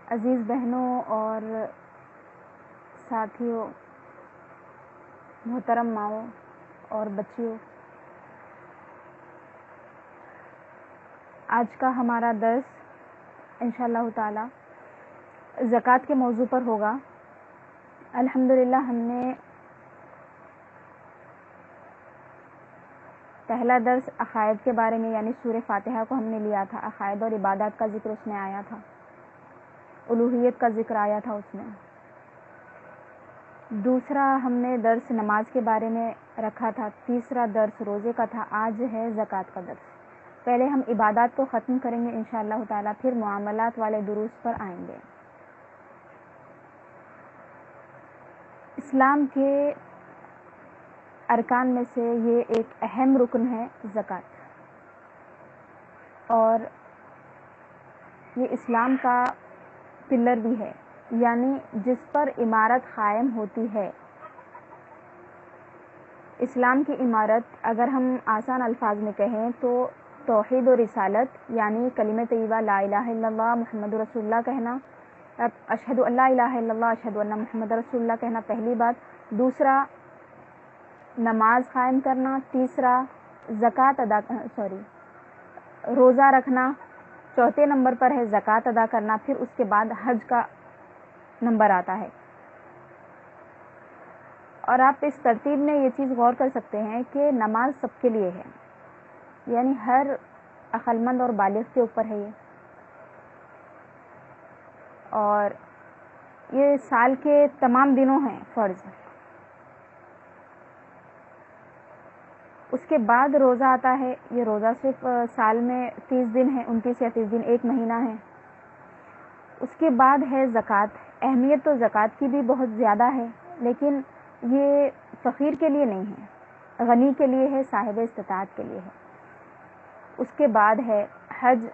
عزیز بہنوں اور ساتھیوں، محترم ماؤں اور بچیوں، آج کا ہمارا درس انشاءاللہ تعالی زکوٰۃ کے موضوع پر ہوگا۔ الحمدللہ ہم نے پہلا درس عقائد کے بارے میں یعنی سورہ فاتحہ کو ہم نے لیا تھا۔ عقائد اور عبادات کا ذکر اس میں آیا تھا، الوہیت کا ذکر آیا تھا اس میں۔ دوسرا ہم نے درس نماز کے بارے میں رکھا تھا، تیسرا درس روزے کا تھا، آج ہے زکوٰۃ کا درس۔ پہلے ہم عبادات کو ختم کریں گے انشاءاللہ تعالی، پھر معاملات والے دروس پر آئیں گے۔ اسلام کے ارکان میں سے یہ ایک اہم رکن ہے زکوٰۃ، اور یہ اسلام کا پلر بھی ہے، یعنی جس پر عمارت قائم ہوتی ہے۔ اسلام کی عمارت اگر ہم آسان الفاظ میں کہیں تو توحید و رسالت، یعنی کلمہ طیبہ لا الہ الا اللہ محمد رسول اللہ کہنا، اشہد ان لا الہ الا اللہ اشہد ان محمد رسول اللہ کہنا پہلی بات، دوسرا نماز قائم کرنا، تیسرا روزہ رکھنا، چوتھے نمبر پر ہے زکوٰۃ ادا کرنا، پھر اس کے بعد حج کا نمبر آتا ہے۔ اور آپ اس ترتیب میں یہ چیز غور کر سکتے ہیں کہ نماز سب کے لیے ہے، یعنی ہر عقل مند اور بالغ کے اوپر ہے یہ، اور یہ سال کے تمام دنوں ہیں فرض۔ اس کے بعد روزہ آتا ہے، یہ روزہ صرف سال میں 30 دن ہے، 29 یا 30 دن، ایک مہینہ ہے۔ اس کے بعد ہے زکوٰۃ۔ اہمیت تو زکوٰۃ کی بھی بہت زیادہ ہے، لیکن یہ فقیر کے لیے نہیں ہے، غنی کے لیے ہے، صاحب استطاعت کے لیے ہے۔ اس کے بعد ہے حج۔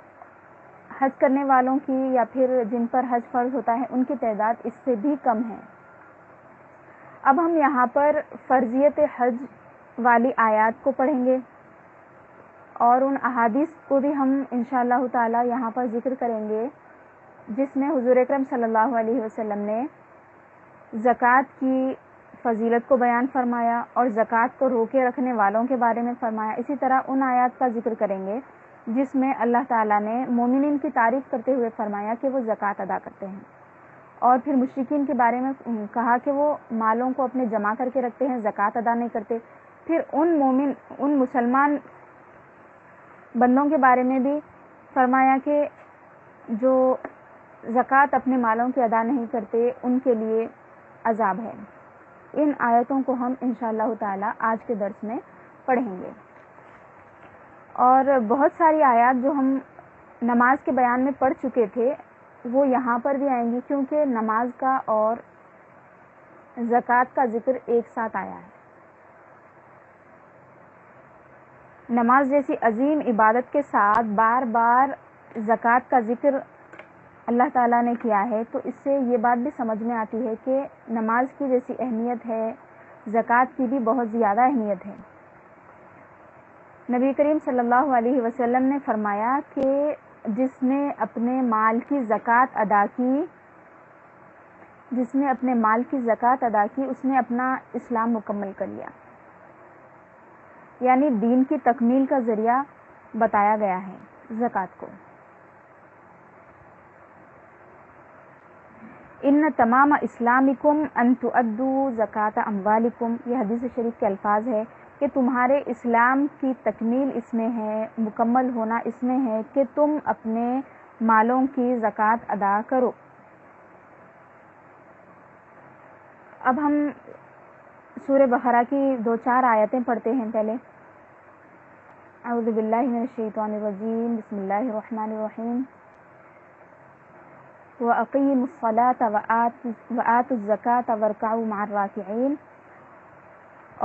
حج کرنے والوں کی یا پھر جن پر حج فرض ہوتا ہے ان کی تعداد اس سے بھی کم ہے۔ اب ہم یہاں پر فرضیت حج والی آیات کو پڑھیں گے، اور ان احادیث کو بھی ہم انشاءاللہ تعالی یہاں پر ذکر کریں گے جس میں حضور اکرم صلی اللہ علیہ وسلم نے زکوٰۃ کی فضیلت کو بیان فرمایا اور زکوٰۃ کو روکے رکھنے والوں کے بارے میں فرمایا۔ اسی طرح ان آیات کا ذکر کریں گے جس میں اللہ تعالیٰ نے مومنین کی تعریف کرتے ہوئے فرمایا کہ وہ زکوٰۃ ادا کرتے ہیں، اور پھر مشرکین کے بارے میں کہا کہ وہ مالوں کو اپنے جمع کر کے رکھتے ہیں، زکوٰۃ ادا نہیں کرتے۔ پھر ان مسلمان بندوں کے بارے میں بھی فرمایا کہ جو زکوٰۃ اپنے مالوں کی ادا نہیں کرتے ان کے لیے عذاب ہے۔ ان آیتوں کو ہم انشاءاللہ تعالی آج کے درس میں پڑھیں گے، اور بہت ساری آیات جو ہم نماز کے بیان میں پڑھ چکے تھے وہ یہاں پر بھی آئیں گی، کیونکہ نماز کا اور زکوٰۃ کا ذکر ایک ساتھ آیا ہے۔ نماز جیسی عظیم عبادت کے ساتھ بار بار زکوٰۃ کا ذکر اللہ تعالیٰ نے کیا ہے، تو اس سے یہ بات بھی سمجھ میں آتی ہے کہ نماز کی جیسی اہمیت ہے زکوٰۃ کی بھی بہت زیادہ اہمیت ہے۔ نبی کریم صلی اللہ علیہ وسلم نے فرمایا کہ جس نے اپنے مال کی زکوٰۃ ادا کی اس نے اپنا اسلام مکمل کر لیا، یعنی دین کی تکمیل کا ذریعہ بتایا گیا ہے زکوٰۃ کو۔ ان تمام اسلامکم ان تؤدوا زکوٰۃ اموالکم، یہ حدیث شریف کے الفاظ ہے کہ تمہارے اسلام کی تکمیل اس میں ہے، مکمل ہونا اس میں ہے کہ تم اپنے مالوں کی زکوٰۃ ادا کرو۔ اب ہم سورہ بقرہ کی 2-4 آیتیں پڑھتے ہیں۔ پہلے اعوذ باللہ من الشیطان الرجیم، بسم اللہ الرحمن الرحیم، وَأَقِیمُوا الصَّلَاةَ وَآتُوا الزَّکَاةَ وَارْکَعُوا مَعَ الرَّاکِعِینَ،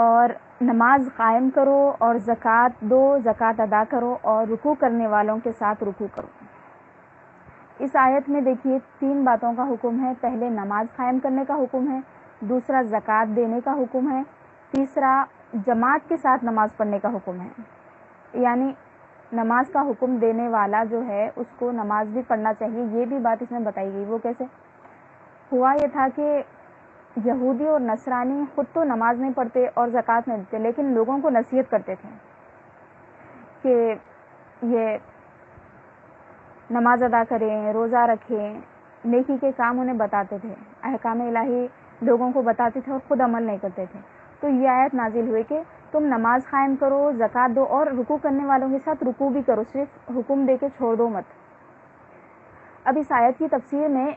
اور نماز قائم کرو اور زکوٰۃ دو، زکوٰۃ ادا کرو اور رکوع کرنے والوں کے ساتھ رکوع کرو۔ اس آیت میں دیکھیے 3 باتوں کا حکم ہے۔ پہلے نماز قائم کرنے کا حکم ہے، دوسرا زکوٰۃ دینے کا حکم ہے، تیسرا جماعت کے ساتھ نماز پڑھنے کا حکم ہے، یعنی نماز کا حکم دینے والا جو ہے اس کو نماز بھی پڑھنا چاہیے، یہ بھی بات اس میں بتائی گئی۔ وہ کیسے ہوا؟ یہ تھا کہ یہودی اور نصرانی خود تو نماز نہیں پڑھتے اور زکوٰۃ نہیں دیتے، لیکن لوگوں کو نصیحت کرتے تھے کہ یہ نماز ادا کریں، روزہ رکھیں، نیکی کے کام انہیں بتاتے تھے، احکام الہی لوگوں کو بتاتے تھے اور خود عمل نہیں کرتے تھے۔ تو یہ آیت نازل ہوئی کہ تم نماز قائم کرو، زکوٰۃ دو، اور رکوع کرنے والوں کے ساتھ رکوع بھی کرو، صرف حکم دے کے چھوڑ دو مت۔ اب اس آیت کی تفسیر میں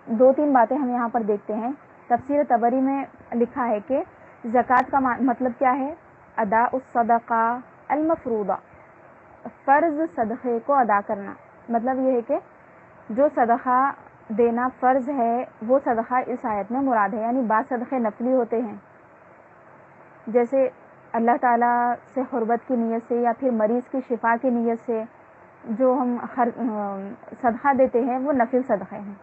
2-3 باتیں ہم یہاں پر دیکھتے ہیں۔ تفسیر طبری میں لکھا ہے کہ زکوٰۃ کا مطلب کیا ہے؟ ادا الصدقہ المفروضہ، فرض صدقے کو ادا کرنا۔ مطلب یہ ہے کہ جو صدقہ دینا فرض ہے وہ صدقہ اس آیت میں مراد ہے، یعنی بعض صدقے نفلی ہوتے ہیں، جیسے اللہ تعالیٰ سے قربت کی نیت سے یا پھر مریض کی شفا کی نیت سے جو ہم صدقہ دیتے ہیں وہ نفل صدقے ہیں،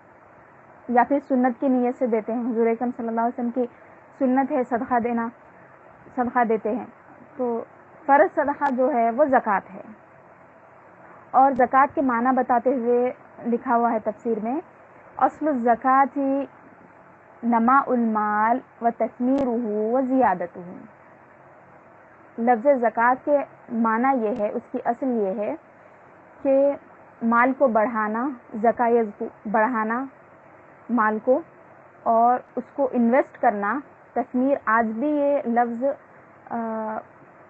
یا پھر سنت کی نیت سے دیتے ہیں، حضور اکرم صلی اللہ علیہ وسلم کی سنت ہے صدقہ دینا، صدقہ دیتے ہیں۔ تو فرض صدقہ جو ہے وہ زکوٰۃ ہے۔ اور زکوٰۃ کے معنی بتاتے ہوئے لکھا ہوا ہے تفسیر میں، اصل الزکوٰۃ نماء المال و تثمیرہ و زیادتہ۔ لفظ زکوٰۃ کے معنی یہ ہے، اس کی اصل یہ ہے کہ مال کو بڑھانا، زکوٰۃ بڑھانا مال کو، اور اس کو انویسٹ کرنا۔ تثمیر، آج بھی یہ لفظ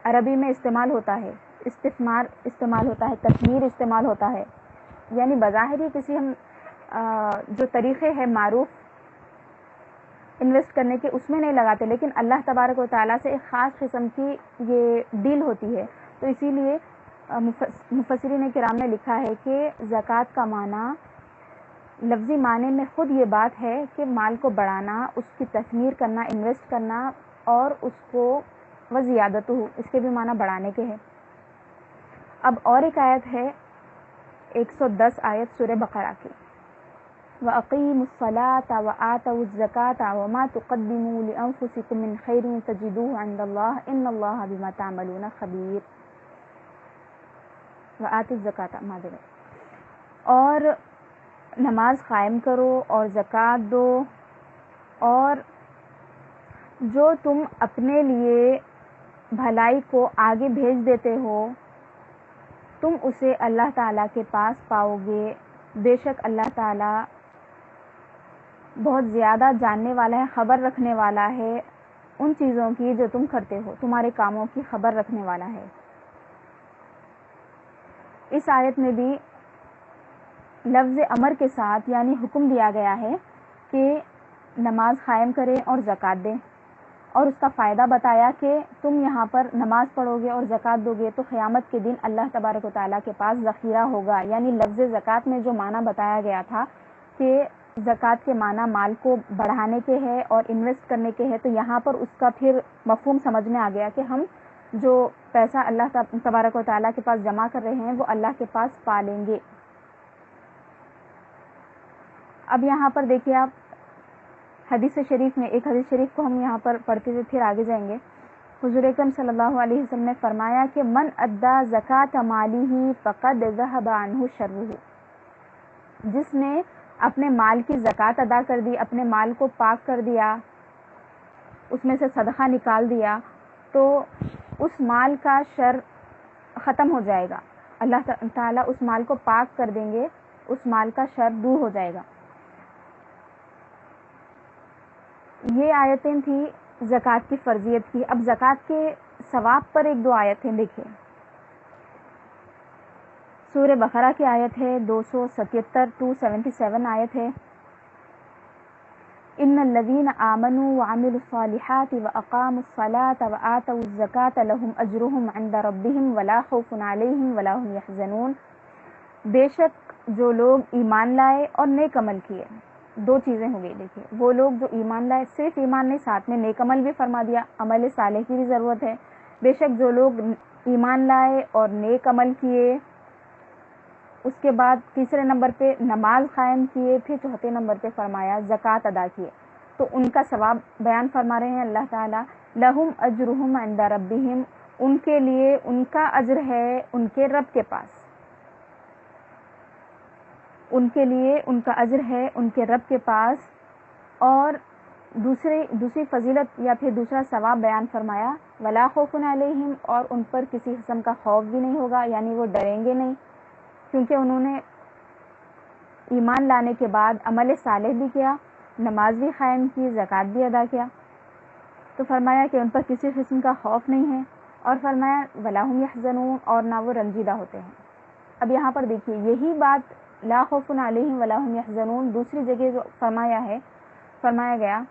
عربی میں استعمال ہوتا ہے، استثمار استعمال ہوتا ہے، تثمیر استعمال ہوتا ہے، یعنی بظاہر ہی کسی ہم جو طریقے ہیں معروف انویسٹ کرنے کے اس میں نہیں لگاتے، لیکن اللہ تبارک و تعالیٰ سے ایک خاص قسم کی یہ ڈیل ہوتی ہے۔ تو اسی لیے مفسرین کرام نے لکھا ہے کہ زکوٰۃ کا معنی لفظی معنی میں خود یہ بات ہے کہ مال کو بڑھانا، اس کی تثمیر کرنا، انویسٹ کرنا، اور اس کو وزیادت، اس کے بھی معنی بڑھانے کے ہیں۔ اب اور ایک آیت ہے 110 آیت سورہ بقرہ کی، وَأَقِيمُوا الصَّلَاةَ وَآتَوُا الزَّكَاةَ وَمَا تُقَدِّمُوا لِأَنفُسِكُم مِّن خَيْرٍ تَجِدُوهُ عِندَ اللَّهِ إِنَّ اللَّهَ بِمَا تَعْمَلُونَ خَبِيرٌ۔ وَآتُوا الزَّكَاةَ، اور نماز قائم کرو اور زکوٰۃ دو، اور جو تم اپنے لیے بھلائی کو آگے بھیج دیتے ہو تم اسے اللہ تعالیٰ کے پاس پاؤ گے، بے شک اللہ تعالیٰ بہت زیادہ جاننے والا ہے، خبر رکھنے والا ہے ان چیزوں کی جو تم کرتے ہو، تمہارے کاموں کی خبر رکھنے والا ہے۔ اس آیت میں بھی لفظ امر کے ساتھ یعنی حکم دیا گیا ہے کہ نماز قائم کریں اور زکوٰۃ دیں، اور اس کا فائدہ بتایا کہ تم یہاں پر نماز پڑھو گے اور زکوٰۃ دو گے تو قیامت کے دن اللہ تبارک و تعالیٰ کے پاس ذخیرہ ہوگا۔ یعنی لفظ زکوٰۃ میں جو معنی بتایا گیا تھا کہ زکوٰۃ کے معنی مال کو بڑھانے کے ہے اور انویسٹ کرنے کے ہے، تو یہاں پر اس کا پھر مفہوم سمجھ میں آ گیا کہ ہم جو پیسہ اللہ تبارک و تعالیٰ کے پاس جمع کر رہے ہیں وہ اللہ کے پاس پا لیں گے۔ اب یہاں پر دیکھیے آپ حدیث شریف میں، ایک حدیث شریف کو ہم یہاں پر پڑھتے ہوئے پھر آگے جائیں گے۔ حضور اکرم صلی اللہ علیہ وسلم نے فرمایا کہ من ادا زکاۃ مالہ فقد ذهب عنہ شرہ، جس نے اپنے مال کی زکوٰۃ ادا کر دی، اپنے مال کو پاک کر دیا، اس میں سے صدقہ نکال دیا، تو اس مال کا شر ختم ہو جائے گا، اللہ تعالیٰ اس مال کو پاک کر دیں گے، اس مال کا شر دور ہو جائے گا۔ یہ آیتیں تھیں زکوٰۃ کی فرضیت کی۔ اب زکوٰۃ کے ثواب پر 1-2 آیتیں دیکھیں۔ سورہ بقرہ کی آیت ہے 277 آیت ہے، ان الذین آمنوا وعملوا الصالحات واقاموا الصلاة وآتوا الزکاة لهم اجرهم عند ربهم ولا خوف علیہم ولا هم يحزنون۔ بے شک جو لوگ ایمان لائے اور نیک عمل کیے، 2 چیزیں ہو گئی۔ دیکھیے وہ لوگ جو ایمان لائے، صرف ایمان نہیں، ساتھ میں نیک عمل بھی فرما دیا، عمل صالح کی بھی ضرورت ہے۔ بے شک جو لوگ ایمان لائے اور نیک عمل کیے، اس کے بعد تیسرے نمبر پہ نماز قائم کیے، پھر چوتھے نمبر پہ فرمایا زکوٰۃ ادا کیے، تو ان کا ثواب بیان فرما رہے ہیں اللہ تعالیٰ، لہم اجرہم عند ربہم، ان کے لیے ان کا اجر ہے ان کے رب کے پاس، ان کے لیے ان کا اجر ہے ان کے رب کے پاس۔ اور دوسری فضیلت یا پھر دوسرا ثواب بیان فرمایا، ولا خوف علیہم، اور ان پر کسی قسم کا خوف بھی نہیں ہوگا، یعنی وہ ڈریں گے نہیں، کیونکہ انہوں نے ایمان لانے کے بعد عمل صالح بھی کیا، نماز بھی قائم کی، زکوٰۃ بھی ادا کیا، تو فرمایا کہ ان پر کسی قسم کا خوف نہیں ہے، اور فرمایا ولا هم یحزنون، اور نہ وہ رنجیدہ ہوتے ہیں۔ اب یہاں پر دیکھیے یہی بات لا خوف علیہم ولا هم یحزنون دوسری جگہ جو فرمایا گیا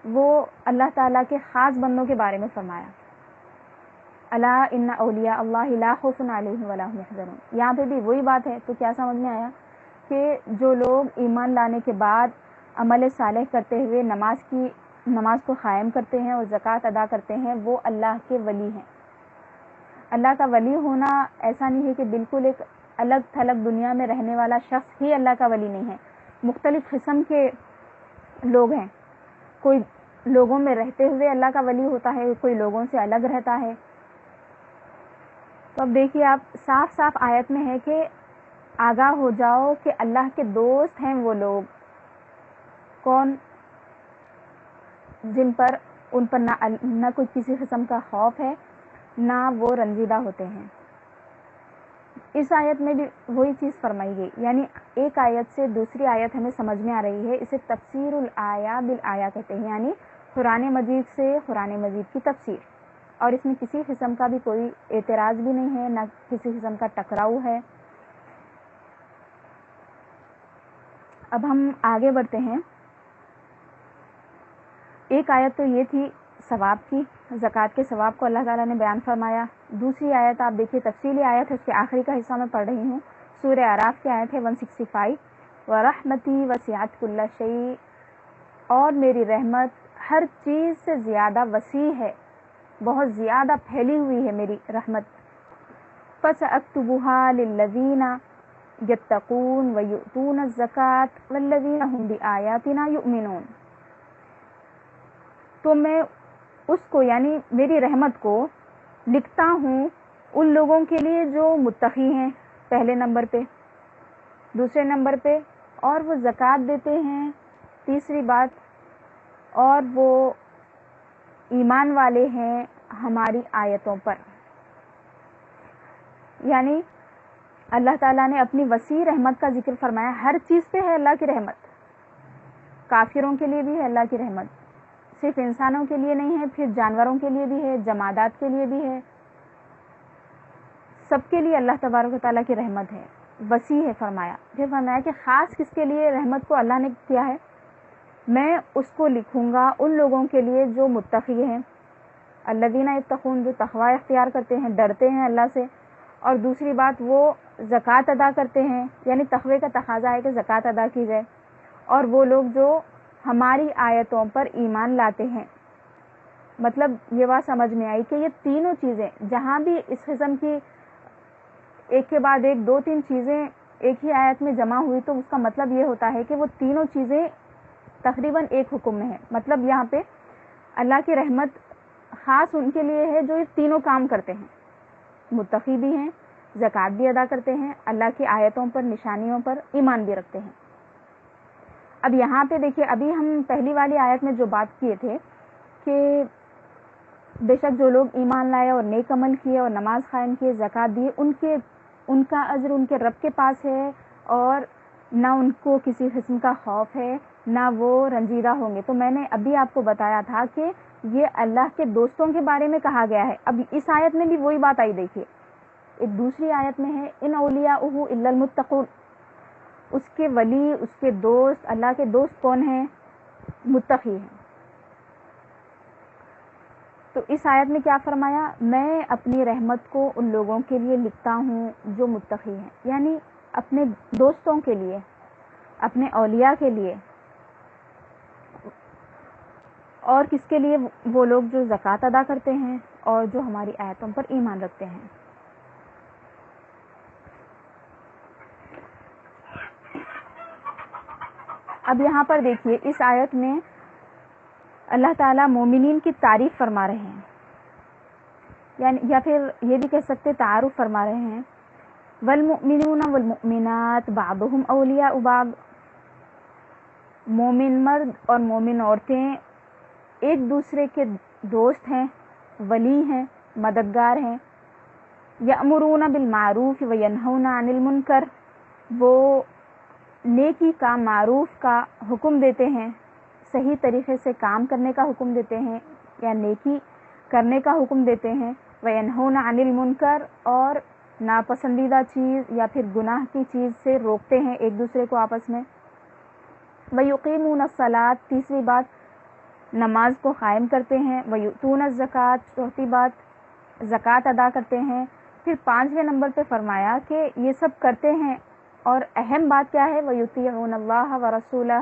وہ اللہ تعالیٰ کے خاص بندوں کے بارے میں فرمایا، الا ان اولیاء اللہ لا خوف علیہم ولا هم یحزنون۔ یہاں پہ بھی وہی بات ہے، تو کیا سمجھ میں آیا کہ جو لوگ ایمان لانے کے بعد عمل صالح کرتے ہوئے نماز کو قائم کرتے ہیں اور زکوٰۃ ادا کرتے ہیں وہ اللہ کے ولی ہیں۔ اللہ کا ولی ہونا ایسا نہیں ہے کہ بالکل ایک الگ تھلگ دنیا میں رہنے والا شخص ہی اللہ کا ولی نہیں ہے، مختلف قسم کے لوگ ہیں، کوئی لوگوں میں رہتے ہوئے اللہ کا ولی ہوتا ہے، کوئی لوگوں سے الگ رہتا ہے۔ تو اب دیکھیے آپ صاف صاف آیت میں ہے کہ آگاہ ہو جاؤ کہ اللہ کے دوست ہیں وہ لوگ، کون؟ جن پر ان پر نہ کوئی کسی قسم کا خوف ہے، نہ وہ رنجیدہ ہوتے ہیں۔ اس آیت میں بھی وہی چیز فرمائی گئی، یعنی ایک آیت سے دوسری آیت ہمیں سمجھ میں آ رہی ہے، اسے تفسیر الآیہ بالآیہ کہتے ہیں، یعنی قرآن مجید سے قرآن مجید کی تفسیر، اور اس میں کسی قسم کا بھی کوئی اعتراض بھی نہیں ہے، نہ کسی قسم کا ٹکراؤ ہے۔ اب ہم آگے بڑھتے ہیں۔ ایک آیت تو یہ تھی ثواب کی، زکوٰۃ کے ثواب کو اللہ تعالیٰ نے بیان فرمایا۔ دوسری آیت آپ دیکھیے تفصیلی آیت ہے، اس کے آخری کا حصہ میں پڑھ رہی ہوں، سورہ اعراف کی آیت ہے 165، وَرَحْمَتِي وَسِعَتْ كُلَّ شَيْءٍ، اور میری رحمت ہر چیز سے زیادہ وسیع ہے، بہت زیادہ پھیلی ہوئی ہے میری رحمت۔ فَسَأَكْتُبُهَا لِلَّذِينَ يَتَّقُونَ وَيُؤْتُونَ الزَّكَاةَ وَالَّذِينَ هُمْ بِآيَاتِنَا يُؤْمِنُونَ، تو میں اس کو یعنی میری رحمت کو لکھتا ہوں ان لوگوں کے لیے جو متقی ہیں پہلے نمبر پہ، دوسرے نمبر پہ اور وہ زکوٰۃ دیتے ہیں، تیسری بات اور وہ ایمان والے ہیں ہماری آیتوں پر۔ یعنی اللہ تعالیٰ نے اپنی وسیع رحمت کا ذکر فرمایا، ہر چیز پہ ہے اللہ کی رحمت، کافروں کے لیے بھی ہے اللہ کی رحمت، صرف انسانوں کے لیے نہیں ہے، پھر جانوروں کے لیے بھی ہے، جمادات کے لیے بھی ہے، سب کے لیے اللہ تبارک و تعالیٰ کی رحمت ہے، وسیع ہے فرمایا۔ پھر فرمایا کہ خاص کس کے لیے رحمت کو اللہ نے کیا ہے، میں اس کو لکھوں گا ان لوگوں کے لیے جو متقی ہیں، الذین یتقون، جو تقوی اختیار کرتے ہیں، ڈرتے ہیں اللہ سے، اور دوسری بات وہ زکوٰۃ ادا کرتے ہیں، یعنی تقوی کا تقاضا ہے کہ زکوٰۃ ادا کی جائے، اور وہ لوگ جو ہماری آیتوں پر ایمان لاتے ہیں۔ مطلب یہ بات سمجھ میں آئی کہ یہ تینوں چیزیں جہاں بھی اس قسم کی ایک کے بعد ایک دو تین چیزیں ایک ہی آیت میں جمع ہوئی تو اس کا مطلب یہ ہوتا ہے کہ وہ تینوں چیزیں تقریباً ایک حکم میں ہیں۔ مطلب یہاں پہ اللہ کی رحمت خاص ان کے لیے ہے جو یہ تینوں کام کرتے ہیں، متقی بھی ہیں، زکوٰۃ بھی ادا کرتے ہیں، اللہ کی آیتوں پر نشانیوں پر ایمان بھی رکھتے ہیں۔ اب یہاں پہ دیکھیے ابھی ہم پہلی والی آیت میں جو بات کیے تھے کہ بے شک جو لوگ ایمان لائے اور نیک عمل کیے اور نماز قائم کیے، زکوٰۃ دی، ان کا اجر ان کے رب کے پاس ہے، اور نہ ان کو کسی قسم کا خوف ہے، نہ وہ رنجیدہ ہوں گے۔ تو میں نے ابھی آپ کو بتایا تھا کہ یہ اللہ کے دوستوں کے بارے میں کہا گیا ہے۔ اب اس آیت میں بھی وہی بات آئی، دیکھیے ایک دوسری آیت میں ہے ان اولیاءہ الا المتقون، اس کے ولی، اس کے دوست، اللہ کے دوست کون ہیں؟ متقی ہیں۔ تو اس آیت میں کیا فرمایا؟ میں اپنی رحمت کو ان لوگوں کے لیے لکھتا ہوں جو متقی ہیں، یعنی اپنے دوستوں کے لیے، اپنے اولیاء کے لیے، اور کس کے لیے؟ وہ لوگ جو زکوٰۃ ادا کرتے ہیں اور جو ہماری آیتوں پر ایمان رکھتے ہیں۔ اب یہاں پر دیکھیے اس آیت میں اللہ تعالیٰ مومنین کی تعریف فرما رہے ہیں یعنی یا پھر یہ بھی کہہ سکتے تعارف فرما رہے ہیں والمؤمنون والمؤمنات بعضهم اولیاء بعض، مومن مرد اور مومن عورتیں ایک دوسرے کے دوست ہیں، ولی ہیں، مددگار ہیں. یأمرون بالمعروف وینہون عن المنکر، وہ نیکی کا، معروف کا حکم دیتے ہیں، صحیح طریقے سے کام کرنے کا حکم دیتے ہیں یا نیکی کرنے کا حکم دیتے ہیں. وینہون عن المنکر، اور ناپسندیدہ چیز یا پھر گناہ کی چیز سے روکتے ہیں ایک دوسرے کو آپس میں. ویقیمون الصلاۃ، تیسری بات نماز کو قائم کرتے ہیں. ویؤتون الزکوٰۃ، چوتھی بات زکوٰۃ ادا کرتے ہیں. پھر 5ویں نمبر پہ فرمایا کہ یہ سب کرتے ہیں اور اہم بات کیا ہے، ویطیعون اللہ ورسولہ،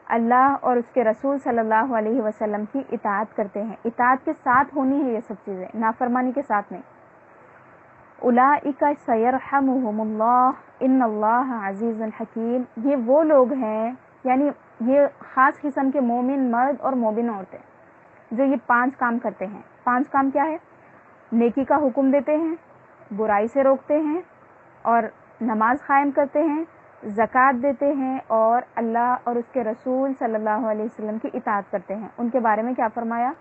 اللہ اور اس کے رسول صلی اللہ علیہ وسلم کی اطاعت کرتے ہیں. اطاعت کے ساتھ ہونی ہے یہ سب چیزیں، نافرمانی کے ساتھ نہیں. اولئک سیرحمہم اللہ ان اللہ عزیز الحکیم، یہ وہ لوگ ہیں، یعنی یہ خاص قسم کے مومن مرد اور مومن عورتیں جو یہ 5 کام کرتے ہیں. 5 کام کیا ہے؟ نیکی کا حکم دیتے ہیں، برائی سے روکتے ہیں اور نماز قائم کرتے ہیں، زکوٰۃ دیتے ہیں اور اللہ اور اس کے رسول صلی اللہ علیہ وسلم کی اطاعت کرتے ہیں. ان کے بارے میں کیا فرمایا؟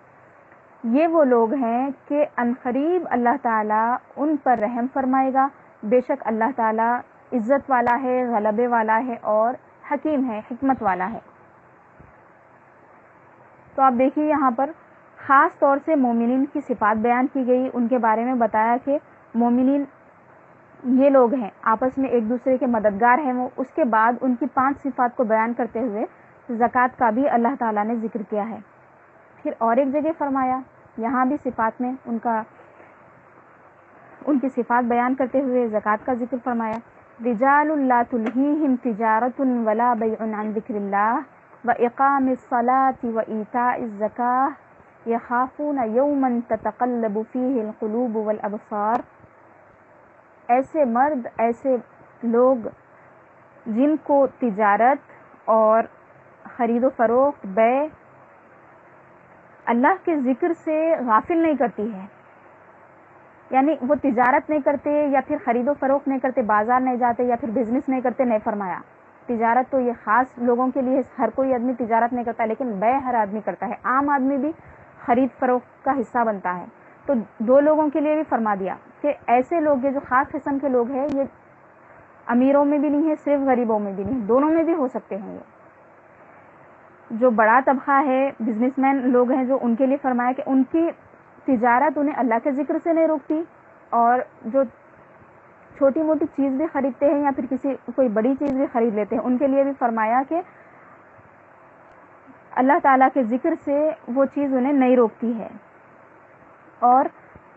یہ وہ لوگ ہیں کہ عنقریب اللہ تعالیٰ ان پر رحم فرمائے گا. بے شک اللہ تعالیٰ عزت والا ہے، غلبے والا ہے اور حکیم ہے، حکمت والا ہے. تو آپ دیکھیے یہاں پر خاص طور سے مومنین کی صفات بیان کی گئی. ان کے بارے میں بتایا کہ مومنین یہ لوگ ہیں، آپس میں ایک دوسرے کے مددگار ہیں وہ. اس کے بعد ان کی 5 صفات کو بیان کرتے ہوئے زکوٰۃ کا بھی اللہ تعالیٰ نے ذکر کیا ہے. پھر اور ایک جگہ فرمایا، یہاں بھی صفات میں ان کی صفات بیان کرتے ہوئے زکوٰۃ کا ذکر فرمایا. رجال لا تلہیہم تجارۃ ولا بیع عن ذکر اللہ واقام الصلاۃ وایتاء الزکاۃ یخافون یوما تتقلب فیہ القلوب والابصار. ایسے مرد، ایسے لوگ جن کو تجارت اور خرید و فروخت، بیع اللہ کے ذکر سے غافل نہیں کرتی ہے. یعنی وہ تجارت نہیں کرتے یا پھر خرید و فروخت نہیں کرتے، بازار نہیں جاتے یا پھر بزنس نہیں کرتے. نہیں فرمایا تجارت تو یہ خاص لوگوں کے لیے، ہر کوئی آدمی تجارت نہیں کرتا، لیکن بیع ہر آدمی کرتا ہے. عام آدمی بھی خرید فروخت کا حصہ بنتا ہے. تو 2 لوگوں کے لیے بھی فرما دیا کہ ایسے لوگ جو خاص قسم کے لوگ ہیں، یہ امیروں میں بھی نہیں ہے، صرف غریبوں میں بھی نہیں، دونوں میں بھی ہو سکتے ہیں. یہ جو بڑا طبقہ ہے، بزنس مین لوگ ہیں، جو ان کے لیے فرمایا کہ ان کی تجارت انہیں اللہ کے ذکر سے نہیں روکتی، اور جو چھوٹی موٹی چیز بھی خریدتے ہیں یا پھر کوئی بڑی چیز بھی خرید لیتے ہیں، ان کے لیے بھی فرمایا کہ اللہ تعالیٰ کے ذکر سے وہ چیز انہیں نہیں روکتی ہے، اور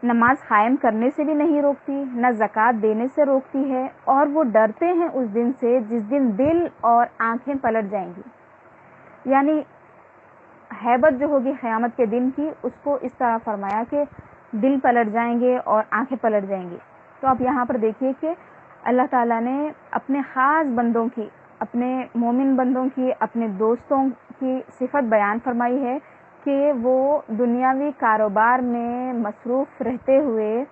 نماز قائم کرنے سے بھی نہیں روکتی، نہ زکوٰۃ دینے سے روکتی ہے. اور وہ ڈرتے ہیں اس دن سے جس دن دل اور آنکھیں پلٹ جائیں گی. یعنی ہیبت جو ہوگی قیامت کے دن کی، اس کو اس طرح فرمایا کہ دل پلٹ جائیں گے اور آنکھیں پلٹ جائیں گی. تو آپ یہاں پر دیکھیے کہ اللہ تعالیٰ نے اپنے خاص بندوں کی، اپنے مومن بندوں کی، اپنے دوستوں کی صفت بیان فرمائی ہے کہ وہ دنیاوی کاروبار میں مصروف رہتے ہوئے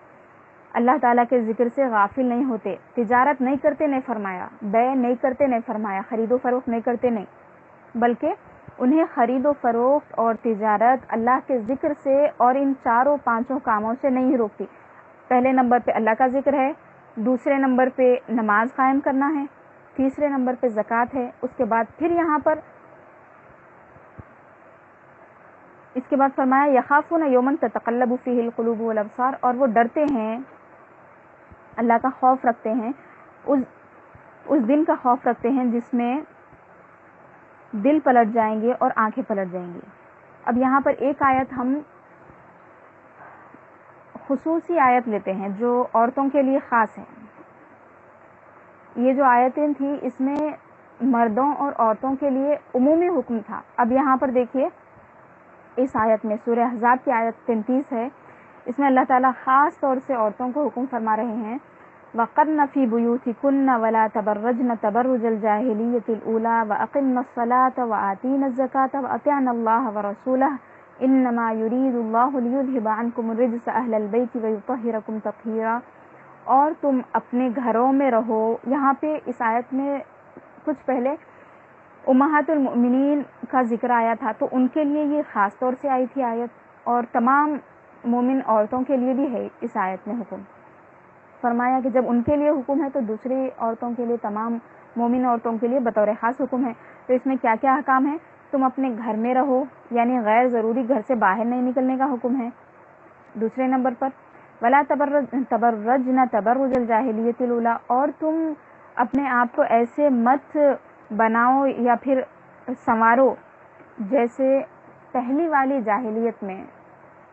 اللہ تعالیٰ کے ذکر سے غافل نہیں ہوتے. تجارت نہیں کرتے نہیں فرمایا، بیع نہیں کرتے نہیں فرمایا، خرید و فروخت نہیں کرتے نہیں، بلکہ انہیں خرید و فروخت اور تجارت اللہ کے ذکر سے اور ان 4-5 کاموں سے نہیں روکتی. پہلے نمبر پہ اللہ کا ذکر ہے، دوسرے نمبر پہ نماز قائم کرنا ہے، تیسرے نمبر پہ زکوٰۃ ہے. اس کے بعد پھر یہاں پر اس کے بعد فرمایا یخافون یوما تتقلب فیہ القلوب والابصار، اور وہ ڈرتے ہیں، اللہ کا خوف رکھتے ہیں، اس دن کا خوف رکھتے ہیں جس میں دل پلٹ جائیں گے اور آنکھیں پلٹ جائیں گی. اب یہاں پر ایک آیت ہم خصوصی آیت لیتے ہیں جو عورتوں کے لیے خاص ہے. یہ جو آیتیں تھیں اس میں مردوں اور عورتوں کے لیے عمومی حکم تھا. اب یہاں پر دیکھیے اس آیت میں سورہ احزاب کی آیت 33 ہے، اس میں اللہ تعالیٰ خاص طور سے عورتوں کو حکم فرما رہے ہیں وَقَرْنَ فِي بُيُوتِكُنَّ وَلَا تَبَرَّجْنَ تَبَرُّجَ الْجَاهِلِيَّةِ الْأُولَى وَأَقِمْنَ الصَّلَاةَ وَآتِينَ الزَّكَاةَ وَأَطِعْنَ اللَّهَ وَرَسُولَهُ انما یرید اللہ لیذھب عنکم الرجس اہل البیت ویطہرکم تطہیرا، اور تم اپنے گھروں میں رہو. یہاں پہ اس آیت میں کچھ پہلے امہات المؤمنین کا ذکر آیا تھا، تو ان کے لیے یہ خاص طور سے آئی تھی آیت، اور تمام مومن عورتوں کے لیے بھی ہے اس آیت میں حکم. فرمایا کہ جب ان کے لیے حکم ہے تو دوسری عورتوں کے لیے، تمام مومن عورتوں کے لیے بطور خاص حکم ہے. تو اس میں کیا کیا احکام ہیں؟ تم اپنے گھر میں رہو، یعنی غیر ضروری گھر سے باہر نہیں نکلنے کا حکم ہے. دوسرے نمبر پر ولا تبرجن تبرج الجاہلیت الاولی، اور تم اپنے آپ کو ایسے مت بناؤ یا پھر سنوارو جیسے پہلی والی جاہلیت میں،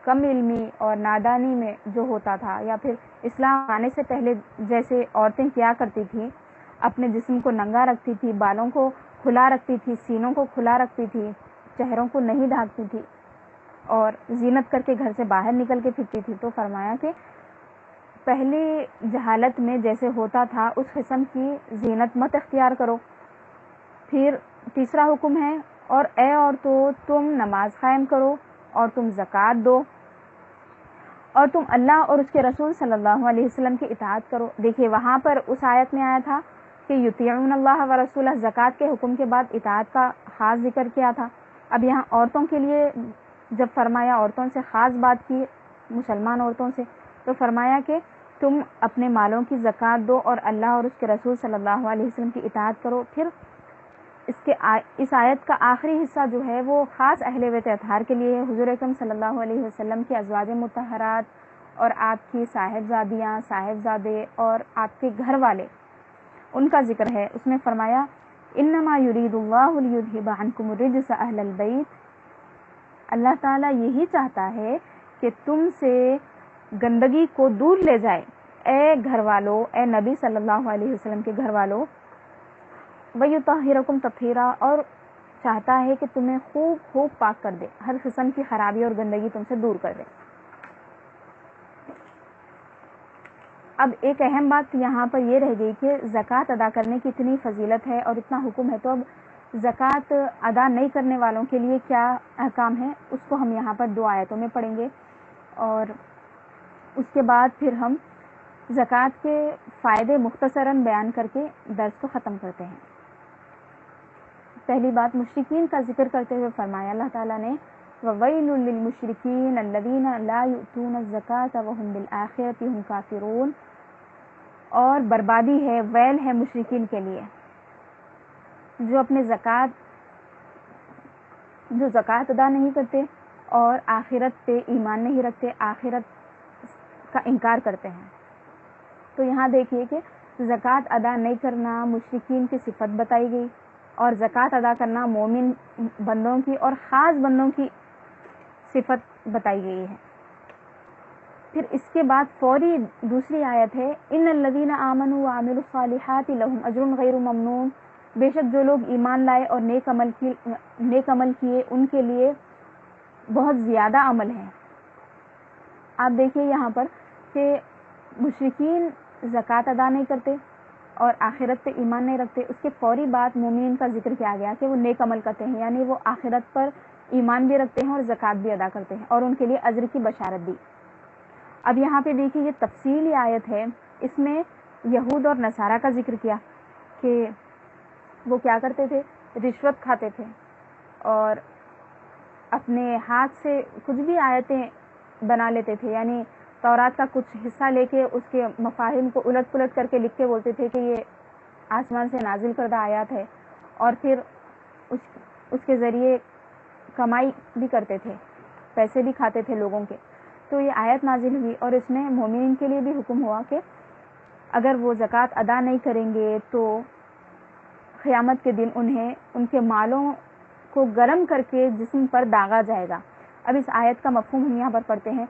کم علمی اور نادانی میں جو ہوتا تھا، یا پھر اسلام آنے سے پہلے جیسے عورتیں کیا کرتی تھیں، اپنے جسم کو ننگا رکھتی تھی، بالوں کو کھلا رکھتی تھی، سینوں کو کھلا رکھتی تھی، چہروں کو نہیں ڈھانکتی تھی اور زینت کر کے گھر سے باہر نکل کے پھرتی تھی. تو فرمایا کہ پہلی جہالت میں جیسے ہوتا تھا اس قسم کی زینت مت اختیار کرو. پھر تیسرا حکم ہے اور اے عورتوں تم نماز قائم کرو اور تم زکوٰۃ دو اور تم اللہ اور اس کے رسول صلی اللہ علیہ وسلم کی اطاعت کرو. دیکھیے وہاں پر اس آیت میں آیا تھا کہ یطیعون اللہ و رسولہ، زکوٰۃ کے حکم کے بعد اطاعت کا خاص ذکر کیا تھا. اب یہاں عورتوں کے لیے جب فرمایا، عورتوں سے خاص بات کی، مسلمان عورتوں سے، تو فرمایا کہ تم اپنے مالوں کی زکوٰۃ دو اور اللہ اور اس کے رسول صلی اللہ علیہ وسلم کی اطاعت کرو. پھر اس آیت کا آخری حصہ جو ہے وہ خاص اہل بیت اطہار کے لیے ہے. حضور اکرم صلی اللہ علیہ وسلم کی ازواج مطہرات اور آپ کی صاحبزادیاں، صاحبزادے اور آپ کے گھر والے، ان کا ذکر ہے. اس میں فرمایا انما یرید اللہ لیذھب عنکم الرجس اہل البیت، اللہ تعالیٰ یہی چاہتا ہے کہ تم سے گندگی کو دور لے جائے، اے گھر والو، اے نبی صلی اللہ علیہ وسلم کے گھر والو، وَيُطَهِّرَكُمْ تَطْهِيرًا، اور چاہتا ہے کہ تمہیں خوب خوب پاک کر دے، ہر قسم کی خرابی اور گندگی تم سے دور کر دے. اب ایک اہم بات یہاں پر یہ رہ گئی کہ زکوٰۃ ادا کرنے کی اتنی فضیلت ہے اور اتنا حکم ہے، تو اب زکوٰۃ ادا نہیں کرنے والوں کے لیے کیا احکام ہے، اس کو ہم یہاں پر 2 آیتوں میں پڑھیں گے اور اس کے بعد پھر ہم زکوٰۃ کے فائدے مختصراً بیان کر کے درس کو ختم کرتے ہیں. پہلی بات مشرکین کا ذکر کرتے ہوئے فرمایا اللہ تعالیٰ نے وَوَيْلٌ لِّلْمُشْرِكِينَ الَّذِينَ لَا يُؤْتُونَ الزَّكَاةَ وَهُمْ بِالْآخِرَةِ هُمْ كَافِرُونَ، اور بربادی ہے، ویل ہے مشرکین کے لیے جو اپنے زکوٰۃ ادا نہیں کرتے اور آخرت پہ ایمان نہیں رکھتے، آخرت کا انکار کرتے ہیں. تو یہاں دیکھیے کہ زکوٰۃ ادا نہیں کرنا مشرکین کی صفت بتائی گئی اور زکوٰۃ ادا کرنا مومن بندوں کی اور خاص بندوں کی صفت بتائی گئی ہے. پھر اس کے بعد فوری دوسری آیت ہے ان الذین آمنوا وعملوا الصالحات لهم اجر غیر ممنون، بے شک جو لوگ ایمان لائے اور نیک عمل کیے ان کے لیے بہت زیادہ عمل ہے. آپ دیکھیے یہاں پر کہ مشرکین زکوٰۃ ادا نہیں کرتے اور آخرت پہ ایمان نہیں رکھتے، اس کے فوری بعد مومنین کا ذکر کیا گیا کہ وہ نیک عمل کرتے ہیں، یعنی وہ آخرت پر ایمان بھی رکھتے ہیں اور زکوٰۃ بھی ادا کرتے ہیں اور ان کے لیے اجر کی بشارت دی. اب یہاں پہ دیکھیے یہ تفصیلی آیت ہے، اس میں یہود اور نصارہ کا ذکر کیا کہ وہ کیا کرتے تھے، رشوت کھاتے تھے اور اپنے ہاتھ سے کچھ بھی آیتیں بنا لیتے تھے، یعنی تورات کا کچھ حصہ لے کے اس کے مفاہیم کو الٹ پلٹ کر کے لکھ کے بولتے تھے کہ یہ آسمان سے نازل کردہ آیات ہے، اور پھر اس کے ذریعے کمائی بھی کرتے تھے، پیسے بھی کھاتے تھے لوگوں کے. تو یہ آیت نازل ہوئی اور اس میں مومنین کے لیے بھی حکم ہوا کہ اگر وہ زکوٰۃ ادا نہیں کریں گے تو قیامت کے دن انہیں ان کے مالوں کو گرم کر کے جسم پر داغا جائے گا. اب اس آیت کا مفہوم ہم یہاں پر پڑھتے ہیں،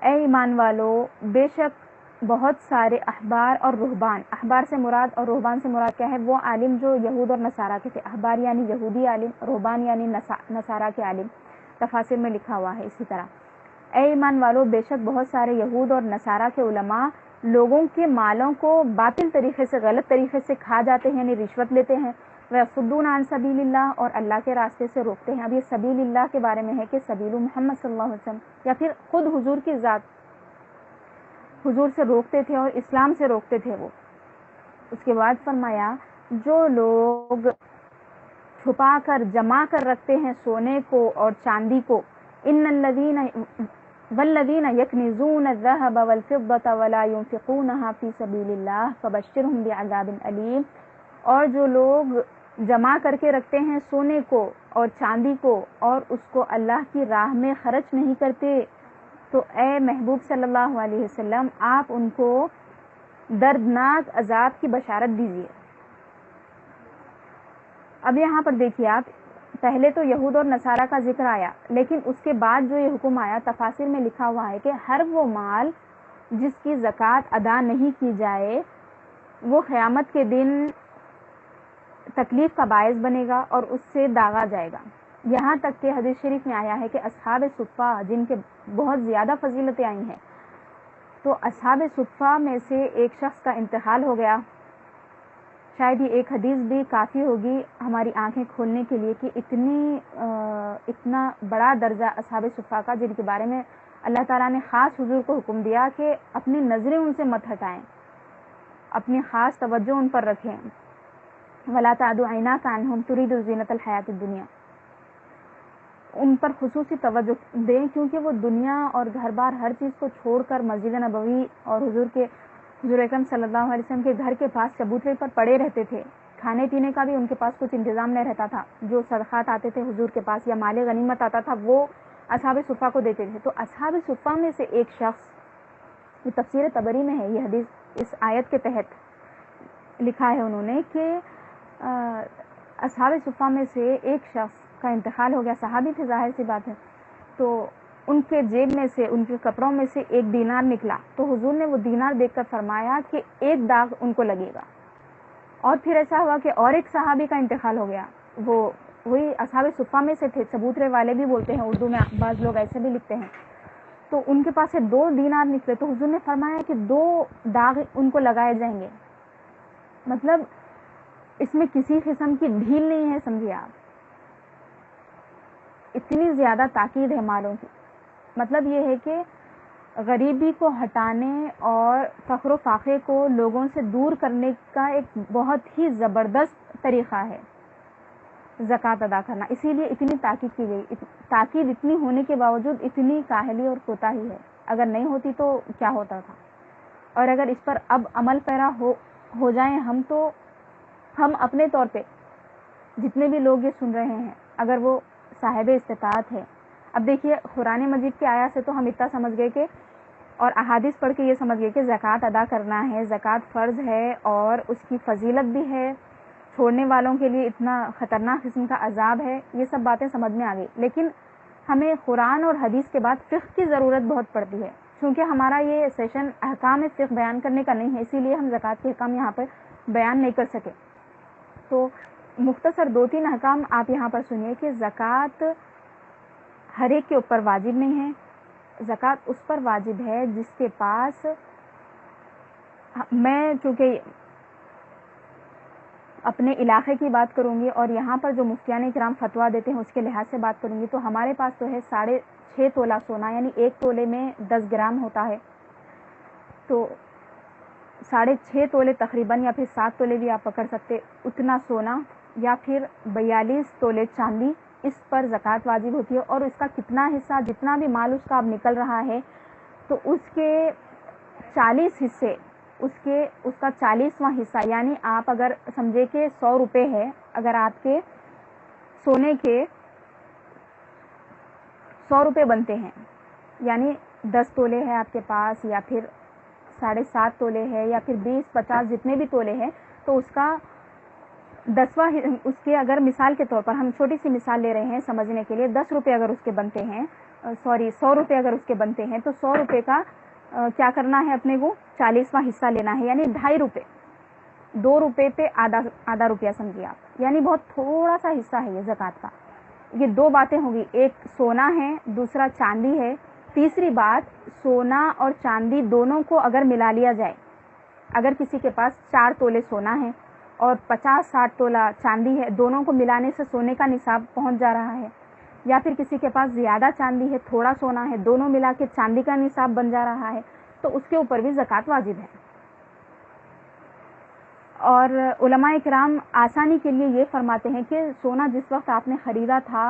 اے ایمان والو، بے شک بہت سارے احبار اور رہبان، احبار سے مراد اور رہبان سے مراد کیا ہے، وہ عالم جو یہود اور نصارہ کے تھے. احبار یعنی یہودی عالم، رہبان یعنی نصارہ کے عالم، تفاسیر میں لکھا ہوا ہے. اسی طرح اے ایمان والو، بے شک بہت سارے یہود اور نصارہ کے علماء لوگوں کے مالوں کو باطل طریقے سے، غلط طریقے سے کھا جاتے ہیں، یعنی رشوت لیتے ہیں. وَيَصُدُّونَ عَن سَبِيلِ اللَّهِ، اور اللہ کے راستے سے روکتے ہیں. اب یہ سبیل اللہ کے بارے میں ہے کہ سبیل محمد صلی اللہ علیہ وسلم، یا پھر خود حضور کی ذات، حضور سے روکتے تھے اور اسلام سے روکتے تھے وہ. اس کے بعد فرمایا جو لوگ چھپا کر جمع کر رکھتے ہیں سونے کو اور چاندی کو، ان الذین والذین یکنزون الذهب والفضة ولا ينفقونها فی سبیل اللہ فبشرهم بعذاب علیم، اور جو لوگ جمع کر کے رکھتے ہیں سونے کو اور چاندی کو اور اس کو اللہ کی راہ میں خرچ نہیں کرتے، تو اے محبوب صلی اللہ علیہ وسلم آپ ان کو دردناک عذاب کی بشارت دیجیے. اب یہاں پر دیکھیے آپ، پہلے تو یہود اور نصارہ کا ذکر آیا، لیکن اس کے بعد جو یہ حکم آیا تفاسیر میں لکھا ہوا ہے کہ ہر وہ مال جس کی زکوٰۃ ادا نہیں کی جائے وہ قیامت کے دن تکلیف کا باعث بنے گا اور اس سے داغا جائے گا. یہاں تک کہ حدیث شریف میں آیا ہے کہ اصحاب صفہ جن کے بہت زیادہ فضیلتیں آئی ہیں، تو اصحاب صفہ میں سے ایک شخص کا انتقال ہو گیا. شاید یہ ایک حدیث بھی کافی ہوگی ہماری آنکھیں کھولنے کے لیے کہ اتنا بڑا درجہ اصحاب صفہ کا، جن کے بارے میں اللہ تعالیٰ نے خاص حضور کو حکم دیا کہ اپنی نظریں ان سے مت ہٹائیں، اپنی خاص توجہ ان پر رکھیں. وَلَا تَعْدُ عَيْنَاكَ عَنْهُمْ تُرِيدُ زِينَةَ الْحَيَاةِ الدُّنْيَا، ان پر خصوصی توجہ دیں کیونکہ وہ دنیا اور گھر بار ہر چیز کو چھوڑ کر مسجد نبوی اور حضور اکرم صلی اللہ علیہ وسلم کے گھر کے پاس چبوترے پر پڑے رہتے تھے. کھانے پینے کا بھی ان کے پاس کچھ انتظام نہیں رہتا تھا. جو صدقات آتے تھے حضور کے پاس یا مال غنیمت آتا تھا وہ اصحاب صفہ کو دیتے تھے. تو اصحاب صفہ میں سے ایک شخص، یہ تفسیر طبری میں ہے یہ حدیث، اس آیت کے تحت لکھا ہے انہوں نے کہ اصحاب صفہ میں سے ایک شخص کا انتقال ہو گیا. صحابی تھے ظاہر سی بات ہے. تو ان کے جیب میں سے، ان کے کپڑوں میں سے ایک دینار نکلا، تو حضور نے وہ دینار دیکھ کر فرمایا کہ ایک داغ ان کو لگے گا. اور پھر ایسا ہوا کہ اور ایک صحابی کا انتقال ہو گیا، وہ وہی اصحاب صفہ میں سے تھے، چبوترے والے بھی بولتے ہیں اردو میں، بعض لوگ ایسے بھی لکھتے ہیں. تو ان کے پاس سے 2 دینار نکلے، تو حضور نے فرمایا کہ 2 داغ ان کو لگائے جائیں گے. مطلب اس میں کسی قسم کی ڈھیل نہیں ہے، سمجھیے آپ، اتنی زیادہ تاکید ہے مالوں کی. مطلب یہ ہے کہ غریبی کو ہٹانے اور فقر و فاقے کو لوگوں سے دور کرنے کا ایک بہت ہی زبردست طریقہ ہے زکوٰۃ ادا کرنا. اسی لیے اتنی تاکید کی گئی. تاکید اتنی ہونے کے باوجود اتنی کاہلی اور کوتاہی ہے. اگر نہیں ہوتی تو کیا ہوتا تھا. اور اگر اس پر اب عمل پیرا ہو جائیں ہم، تو ہم اپنے طور پہ جتنے بھی لوگ یہ سن رہے ہیں اگر وہ صاحب استطاعت ہے، اب دیکھیے قرآن مجید کی آیات سے تو ہم اتنا سمجھ گئے کہ، اور احادیث پڑھ کے یہ سمجھ گئے کہ زکوٰۃ ادا کرنا ہے، زکوٰۃ فرض ہے اور اس کی فضیلت بھی ہے، چھوڑنے والوں کے لیے اتنا خطرناک قسم کا عذاب ہے. یہ سب باتیں سمجھ میں آ گئی. لیکن ہمیں قرآن اور حدیث کے بعد فقہ کی ضرورت بہت پڑتی ہے، کیونکہ ہمارا یہ سیشن احکام فقہ بیان کرنے کا نہیں ہے، اسی لیے ہم زکوٰۃ کے احکام یہاں پر بیان نہیں کر سکے. تو مختصر 2-3 احکام آپ یہاں پر سنیے کہ زکوٰۃ ہر ایک کے اوپر واجب نہیں ہے. زکوٰۃ اس پر واجب ہے جس کے پاس، میں چونکہ اپنے علاقے کی بات کروں گی اور یہاں پر جو مفتیان کرام فتویٰ دیتے ہیں اس کے لحاظ سے بات کروں گی، تو ہمارے پاس تو ہے 6.5 تولہ سونا، یعنی 1 تولے میں 10 گرام ہوتا ہے. تو 6.5 تولے تقریباً، یا پھر 7 تولے بھی آپ پکڑ سکتے، اتنا سونا یا پھر 42 تولے چاندی، اس پر زکوٰۃ واجب ہوتی ہے. اور اس کا کتنا حصہ، جتنا بھی مال اس کا اب نکل رہا ہے تو اس کے 40 حصے، اس کا 40واں حصہ، یعنی آپ اگر سمجھے کہ 100 روپے ہے، اگر آپ کے سونے کے 100 روپے بنتے ہیں، یعنی 10 تولے ہے آپ کے پاس، یا پھر 7.5 تولے ہے، یا پھر 20-50 جتنے بھی تولے ہیں، تو اس کا 10واں، اس کے اگر مثال کے طور پر ہم چھوٹی سی مثال لے رہے ہیں سمجھنے کے لیے، 10 روپے اگر اس کے بنتے ہیں، 100 روپے اگر اس کے بنتے ہیں، تو 100 روپے کا کیا کرنا ہے اپنے کو 40واں حصہ لینا ہے، یعنی 2.5 روپے، 2 روپے پہ آدھا روپیہ سمجھیے آپ، یعنی بہت تھوڑا سا حصہ ہے یہ زکوٰۃ کا. یہ 2 باتیں ہوگی، ایک سونا ہے، دوسرا چاندی ہے. تیسری بات، سونا اور چاندی دونوں کو اگر ملا لیا جائے، اگر کسی کے پاس 4 تولے سونا ہے اور 50-60 تولہ چاندی ہے، دونوں کو ملانے سے سونے کا نصاب پہنچ جا رہا ہے، یا پھر کسی کے پاس زیادہ چاندی ہے تھوڑا سونا ہے، دونوں ملا کے چاندی کا نصاب بن جا رہا ہے، تو اس کے اوپر بھی زکوٰۃ واجب ہے۔ اور علماء کرام آسانی کے لیے یہ فرماتے ہیں کہ سونا جس وقت آپ نے خریدا تھا،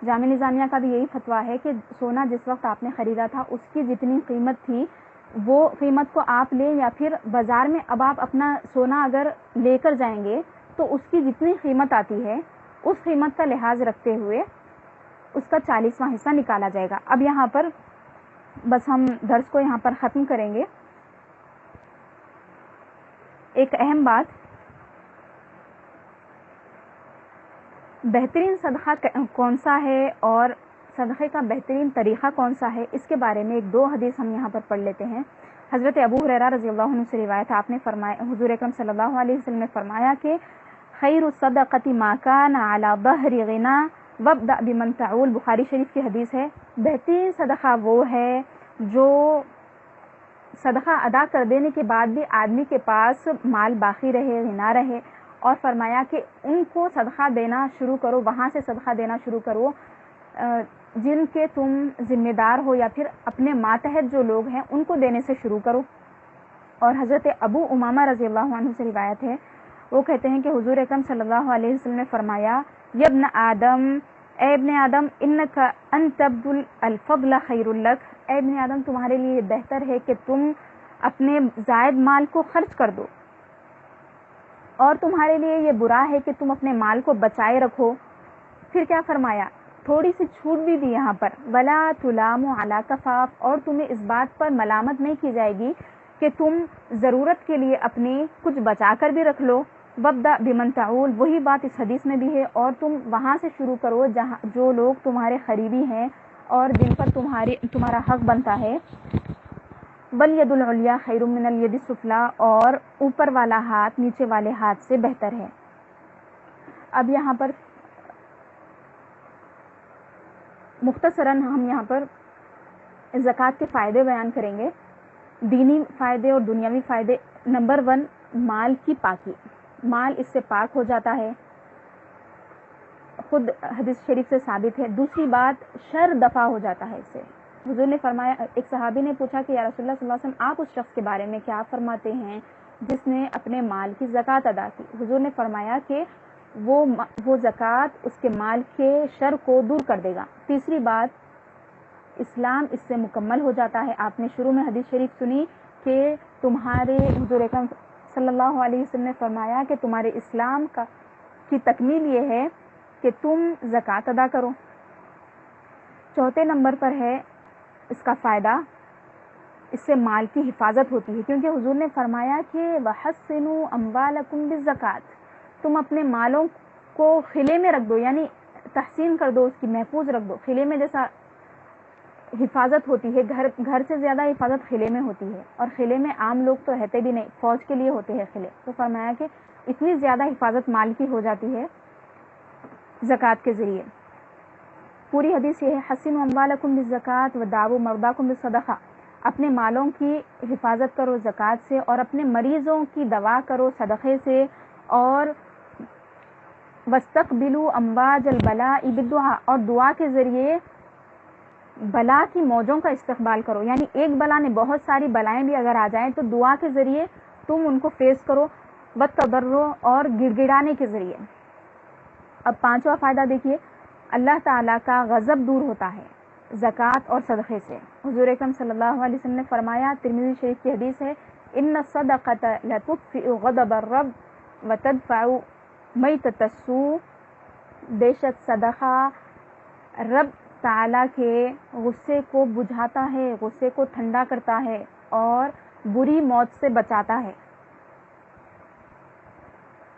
جامع نظامیہ کا بھی یہی فتویٰ ہے کہ سونا جس وقت آپ نے خریدا تھا اس کی جتنی قیمت تھی وہ قیمت کو آپ لیں، یا پھر بازار میں اب آپ اپنا سونا اگر لے کر جائیں گے تو اس کی جتنی قیمت آتی ہے اس قیمت کا لحاظ رکھتے ہوئے اس کا 40واں حصہ نکالا جائے گا۔ اب یہاں پر بس ہم درس کو یہاں پر ختم کریں گے۔ ایک اہم بات، بہترین صدقہ کون سا ہے اور صدقے کا بہترین طریقہ کون سا ہے، اس کے بارے میں ایک دو حدیث ہم یہاں پر پڑھ لیتے ہیں۔ حضرت ابو ہریرہ رضی اللہ عنہ سے روایت ہے، آپ نے فرمایا، حضور اکرم صلی اللہ علیہ وسلم نے فرمایا کہ خیر الصدقۃ ما کان علی ظہر غنا وابدأ بمن تعول، بخاری شریف کی حدیث ہے، بہترین صدقہ وہ ہے جو صدقہ ادا کر دینے کے بعد بھی آدمی کے پاس مال باقی رہے، غنا رہے، اور فرمایا کہ ان کو صدقہ دینا شروع کرو، وہاں سے صدقہ دینا شروع کرو جن کے تم ذمہ دار ہو، یا پھر اپنے ماتحت جو لوگ ہیں ان کو دینے سے شروع کرو۔ اور حضرت ابو امامہ رضی اللہ عنہ سے روایت ہے، وہ کہتے ہیں کہ حضور اکرم صلی اللہ علیہ وسلم نے فرمایا، یا ابن آدم، اے ابن آدم، انک ان تبذل الفضل خیر لک، اے ابن آدم تمہارے لیے بہتر ہے کہ تم اپنے زائد مال کو خرچ کر دو، اور تمہارے لیے یہ برا ہے کہ تم اپنے مال کو بچائے رکھو۔ پھر کیا فرمایا، تھوڑی سی چھوٹ بھی دی یہاں پر، ولا تلام علی کفاف، اور تمہیں اس بات پر ملامت نہیں کی جائے گی کہ تم ضرورت کے لیے اپنی کچھ بچا کر بھی رکھ لو۔ وابدأ بمن تعول، وہی بات اس حدیث میں بھی ہے، اور تم وہاں سے شروع کرو جہاں جو لوگ تمہارے قریبی ہیں اور جن پر تمہارا حق بنتا ہے۔ والید العلیٰ خیر من الید السفلیٰ، اور اوپر والا ہاتھ نیچے والے ہاتھ سے بہتر ہے۔ اب یہاں پر مختصراً ہم یہاں پر زکوٰۃ کے فائدے بیان کریں گے، دینی فائدے اور دنیاوی فائدے۔ نمبر 1، مال کی پاکی، مال اس سے پاک ہو جاتا ہے، خود حدیث شریف سے ثابت ہے۔ دوسری بات، شر دفع ہو جاتا ہے اس سے۔ حضور نے فرمایا، ایک صحابی نے پوچھا کہ یا رسول اللہ صلی اللہ علیہ وسلم، آپ اس شخص کے بارے میں کیا فرماتے ہیں جس نے اپنے مال کی زکوٰۃ ادا کی؟ حضور نے فرمایا کہ وہ زکوٰۃ اس کے مال کے شر کو دور کر دے گا۔ تیسری بات، اسلام اس سے مکمل ہو جاتا ہے۔ آپ نے شروع میں حدیث شریف سنی کہ تمہارے حضور اکرم صلی اللہ علیہ وسلم نے فرمایا کہ تمہارے اسلام کی تکمیل یہ ہے کہ تم زکوٰۃ ادا کرو۔ چوتھے نمبر پر ہے اس کا فائدہ، اس سے مال کی حفاظت ہوتی ہے، کیونکہ حضور نے فرمایا کہ وَحَسِّنُوا أَمْوَالَكُمْ بِالزَّكَاةِ، تم اپنے مالوں کو خلے میں رکھ دو، یعنی تحسین کر دو، اس کی محفوظ رکھ دو۔ خلے میں جیسا حفاظت ہوتی ہے، گھر سے زیادہ حفاظت خلے میں ہوتی ہے، اور خلے میں عام لوگ تو رہتے بھی نہیں، فوج کے لیے ہوتے ہیں خلے، تو فرمایا کہ اتنی زیادہ حفاظت مال کی ہو جاتی ہے زکوٰۃ کے ذریعے۔ پوری حدیث یہ ہے، حسنوا اموالکم بالزکاۃ وداووا مرضاکم بالصدقہ، اپنے مالوں کی حفاظت کرو زکوٰۃ سے، اور اپنے مریضوں کی دوا کرو صدقے سے، اور واستقبلوا امواج البلاء بالدعاء، اور دعا کے ذریعے بلا کی موجوں کا استقبال کرو، یعنی ایک بلا نے بہت ساری بلائیں بھی اگر آ جائیں تو دعا کے ذریعے تم ان کو فیس کرو، والتضرع، اور گڑ گڑانے کے ذریعے۔ اب پانچواں فائدہ دیکھیے، اللہ تعالیٰ کا غضب دور ہوتا ہے زکوٰۃ اور صدقے سے۔ حضور اکرم صلی اللہ علیہ وسلم نے فرمایا، ترمذی شریف کی حدیث ہے، ان الصدقۃ لتطفئ غضب الرب وتدفع میتۃ السوء، بے شک صدقہ رب تعالیٰ کے غصے کو بجھاتا ہے، غصے کو ٹھنڈا کرتا ہے، اور بری موت سے بچاتا ہے،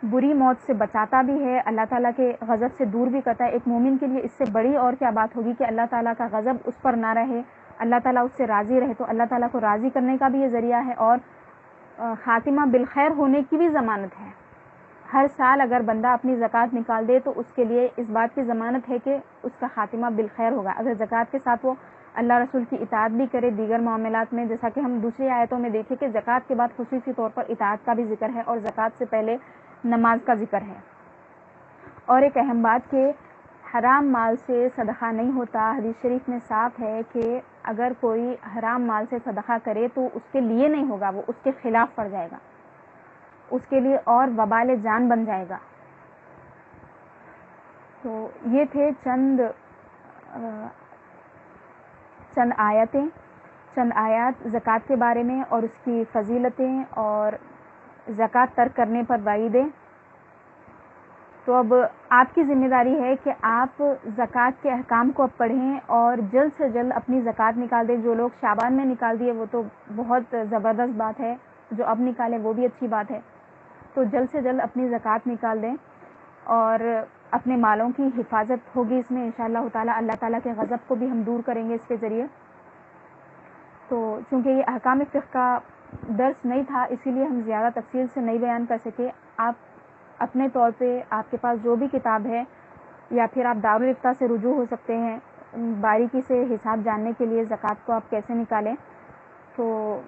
بری موت سے بچاتا بھی ہے، اللہ تعالیٰ کے غضب سے دور بھی کرتا ہے۔ ایک مومن کے لیے اس سے بڑی اور کیا بات ہوگی کہ اللہ تعالیٰ کا غضب اس پر نہ رہے، اللہ تعالیٰ اس سے راضی رہے، تو اللہ تعالیٰ کو راضی کرنے کا بھی یہ ذریعہ ہے، اور خاتمہ بالخیر ہونے کی بھی ضمانت ہے۔ ہر سال اگر بندہ اپنی زکوٰۃ نکال دے تو اس کے لیے اس بات کی ضمانت ہے کہ اس کا خاتمہ بالخیر ہوگا۔ اگر زکوٰۃ کے ساتھ وہ اللہ رسول کی اطاعت بھی کرے دیگر معاملات میں، جیسا کہ ہم دوسری آیتوں میں دیکھیں کہ زکوٰۃ کے بعد خصوصی طور پر اطاعت کا بھی ذکر ہے، اور زکوٰۃ سے پہلے نماز کا ذکر ہے. اور ایک اہم بات کہ حرام مال سے صدقہ نہیں ہوتا. حدیث شریف میں صاف ہے کہ اگر کوئی حرام مال سے صدقہ کرے تو اس کے لیے نہیں ہوگا, وہ اس کے خلاف پڑ جائے گا, اس کے لیے اور وبال جان بن جائے گا. تو یہ تھے چند آیات زکوٰۃ کے بارے میں اور اس کی فضیلتیں اور زکوٰۃ ترک کرنے پر وعیدیں. تو اب آپ کی ذمہ داری ہے کہ آپ زکوٰۃ کے احکام کو اب پڑھیں اور جلد سے جلد اپنی زکوٰۃ نکال دیں. جو لوگ شعبان میں نکال دیے وہ تو بہت زبردست بات ہے, جو اب نکالیں وہ بھی اچھی بات ہے. تو جلد سے جلد اپنی زکوٰۃ نکال دیں اور اپنے مالوں کی حفاظت ہوگی اس میں انشاءاللہ تعالی. اللہ تعالیٰ کے غضب کو بھی ہم دور کریں گے اس کے ذریعے. تو چونکہ یہ احکام فقہ کا درس نہیں تھا اسی لیے ہم زیادہ تفصیل سے نہیں بیان کر سکے. آپ اپنے طور پہ آپ کے پاس جو بھی کتاب ہے یا پھر آپ دارالفتہ سے رجوع ہو سکتے ہیں باریکی سے حساب جاننے کے لیے زکوٰۃ کو آپ کیسے نکالیں. تو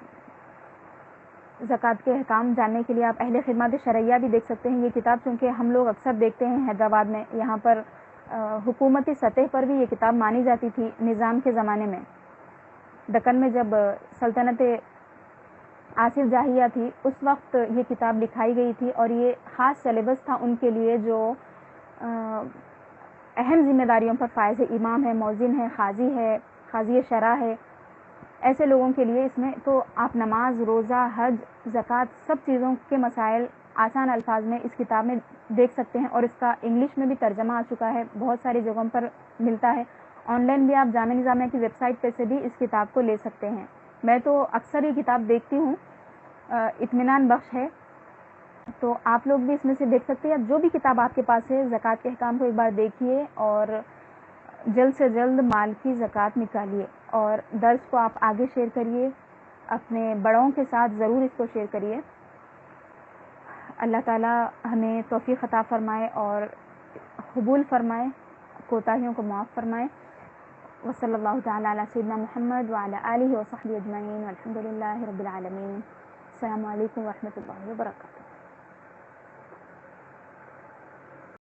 زکوٰۃ کے احکام جاننے کے لیے آپ اہل خدمات شرعیہ بھی دیکھ سکتے ہیں. یہ کتاب چونکہ ہم لوگ اکثر دیکھتے ہیں حیدرآباد میں, یہاں پر حکومتی سطح پر بھی یہ کتاب مانی جاتی تھی نظام کے زمانے میں. دکن میں جب سلطنت آصف جاہیہ تھی اس وقت یہ کتاب لکھائی گئی تھی اور یہ خاص سلیبس تھا ان کے لیے جو اہم ذمہ داریوں پر فائز ہے, امام ہے, مؤذن ہے, قاضی شرع ہے, ایسے لوگوں کے لیے اس میں. تو آپ نماز, روزہ, حج, زکوٰۃ سب چیزوں کے مسائل آسان الفاظ میں اس کتاب میں دیکھ سکتے ہیں. اور اس کا انگلش میں بھی ترجمہ آ چکا ہے, بہت ساری جگہوں پر ملتا ہے. آن لائن بھی آپ جامعہ نظامیہ کی ویب سائٹ پہ سے بھی اس کتاب کو لے سکتے ہیں. میں تو اکثر یہ کتاب دیکھتی ہوں, اطمینان بخش ہے. تو آپ لوگ بھی اس میں سے دیکھ سکتے ہیں. جو بھی کتاب آپ کے پاس ہے زکوٰۃ کے احکام کو ایک بار دیکھیے اور جلد سے جلد مال کی زکوٰۃ نکالیے اور درس کو آپ آگے شیئر کریے, اپنے بڑوں کے ساتھ ضرور اس کو شیئر کریے. اللہ تعالی ہمیں توفیق عطا فرمائے اور قبول فرمائے, کوتاہیوں کو معاف فرمائے. وصلی اللہ تعالی علی سیدنا محمد وعلی آلہ وصحبہ اجمعین والحمد للہ رب العالمین. السلام علیکم ورحمۃ اللہ وبرکاتہ.